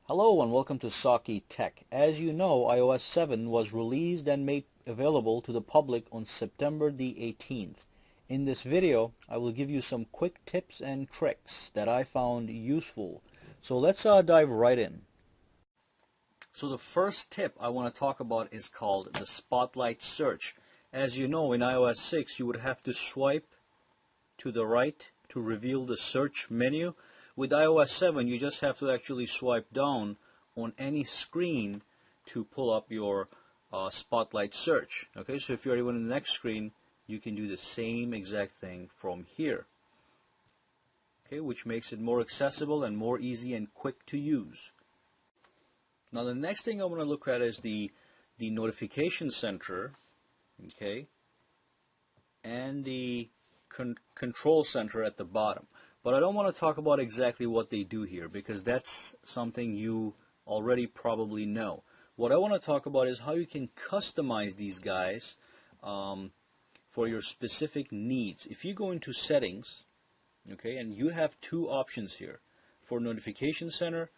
Hello and welcome to Saki Tech. As you know, iOS 7 was released and made available to the public on September the 18th. In this video, I will give you some quick tips and tricks that I found useful. So let's dive right in. So the first tip I want to talk about is called the Spotlight Search. As you know, in iOS 6, you would have to swipe to the right to reveal the search menu. With iOS 7, you just have to actually swipe down on any screen to pull up your Spotlight Search. Okay, so if you're even in the next screen, you can do the same exact thing from here. Okay, which makes it more accessible and more easy and quick to use. Now the next thing I want to look at is the notification center, okay, and the control center at the bottom. But I don't want to talk about exactly what they do here because that's something you already probably know. What I want to talk about is how you can customize these guys for your specific needs. If you go into settings, okay, and you have two options here for notification center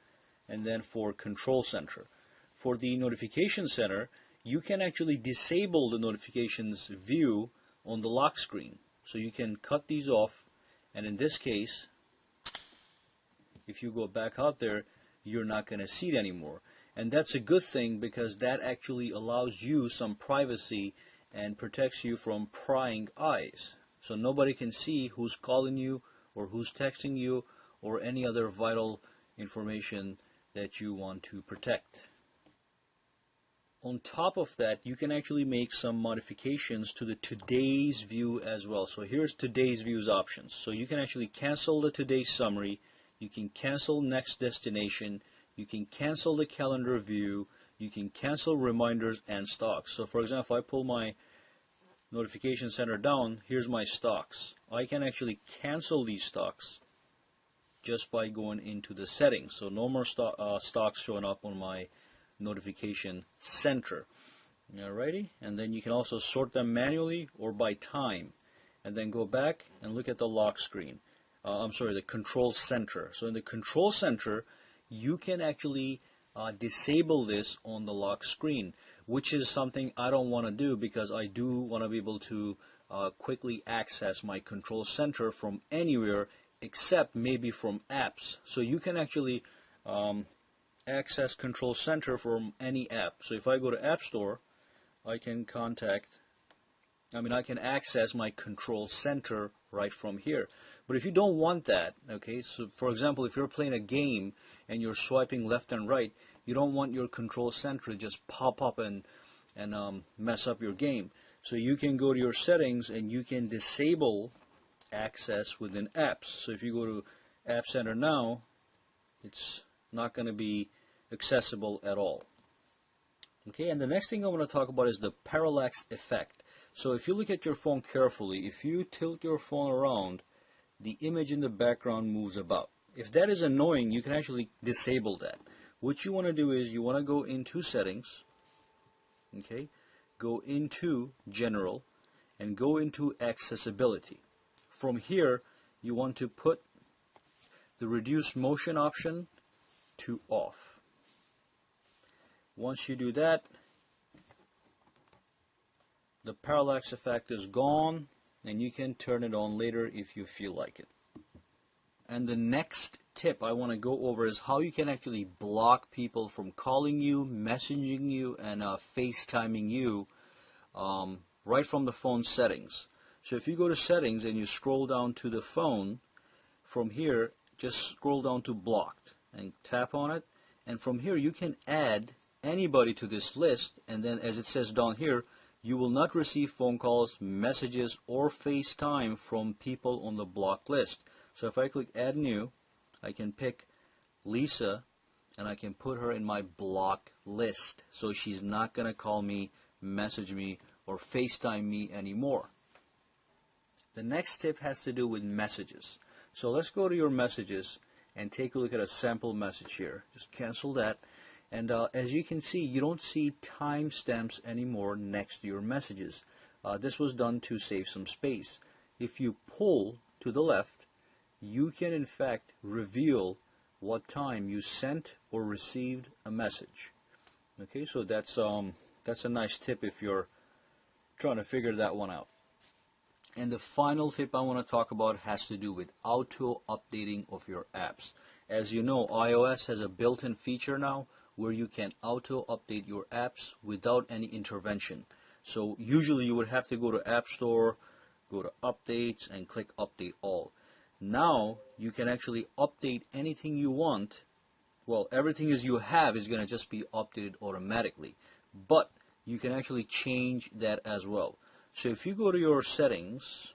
and then for control center. For the notification center, you can actually disable the notifications view on the lock screen. So you can cut these off, and in this case, if you go back out there, you're not going to see it anymore. And that's a good thing because that actually allows you some privacy and protects you from prying eyes. So nobody can see who's calling you or who's texting you or any other vital information that you want to protect. On top of that, you can actually make some modifications to the today's view as well. So here's today's views options. So you can actually cancel the today's summary, you can cancel next destination, you can cancel the calendar view, you can cancel reminders and stocks. So for example, if I pull my notification center down, here's my stocks. I can actually cancel these stocks just by going into the settings. So no more stocks showing up on my notification center. Alrighty, and then you can also sort them manually or by time, and then go back and look at the lock screen. The control center. So in the control center, you can actually disable this on the lock screen, which is something I don't want to do because I do want to be able to quickly access my control center from anywhere except maybe from apps. So you can actually access control center from any app. So if I go to App Store, I can access my control center right from here. But if you don't want that, okay, so for example, if you're playing a game and you're swiping left and right, you don't want your control center to just pop up and mess up your game. So you can go to your settings and you can disable access within apps. So if you go to App Center now, it's not going to be accessible at all. Okay, and the next thing I want to talk about is the parallax effect. So if you look at your phone carefully, if you tilt your phone around, the image in the background moves about. If that is annoying, you can actually disable that. What you want to do is you want to go into settings, okay, go into general, and go into accessibility. From here, you want to put the reduce motion option to off. Once you do that, the parallax effect is gone, and you can turn it on later if you feel like it. And the next tip I want to go over is how you can actually block people from calling you, messaging you, and FaceTiming you right from the phone settings. So if you go to settings and you scroll down to the phone, from here just scroll down to blocked and tap on it, and from here you can add anybody to this list, and then as it says down here, you will not receive phone calls, messages, or FaceTime from people on the blocked list. So if I click add new, I can pick Lisa and I can put her in my block list, so she's not going to call me, message me, or FaceTime me anymore. The next tip has to do with messages. So let's go to your messages and take a look at a sample message here. Just cancel that. And as you can see, you don't see timestamps anymore next to your messages. This was done to save some space. If you pull to the left, you can in fact reveal what time you sent or received a message. Okay, so that's a nice tip if you're trying to figure that one out. And the final tip I want to talk about has to do with auto updating of your apps. As you know, iOS has a built-in feature now where you can auto update your apps without any intervention. So usually you would have to go to App Store, go to Updates, and click Update All. Now you can actually update anything you want. Well, everything you have is going to just be updated automatically, but you can actually change that as well. So if you go to your settings,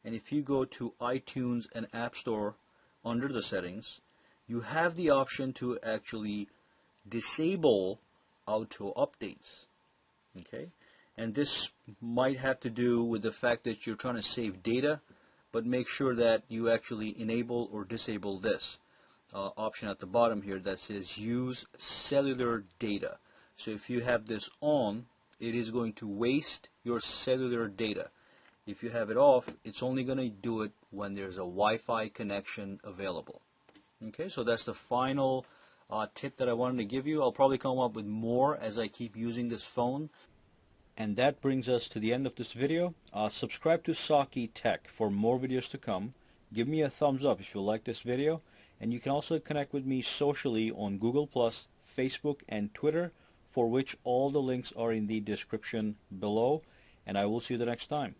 and if you go to iTunes and App Store under the settings, you have the option to actually disable auto updates. Okay, and this might have to do with the fact that you're trying to save data, but make sure that you actually enable or disable this option at the bottom here that says use cellular data. So if you have this on, it is going to waste your cellular data. If you have it off, it's only going to do it when there's a Wi-Fi connection available. Okay, so that's the final tip that I wanted to give you. I'll probably come up with more as I keep using this phone. And that brings us to the end of this video. Subscribe to Saki Tech for more videos to come. Give me a thumbs up if you like this video. And you can also connect with me socially on Google+, Facebook, and Twitter, for which all the links are in the description below. And I will see you the next time.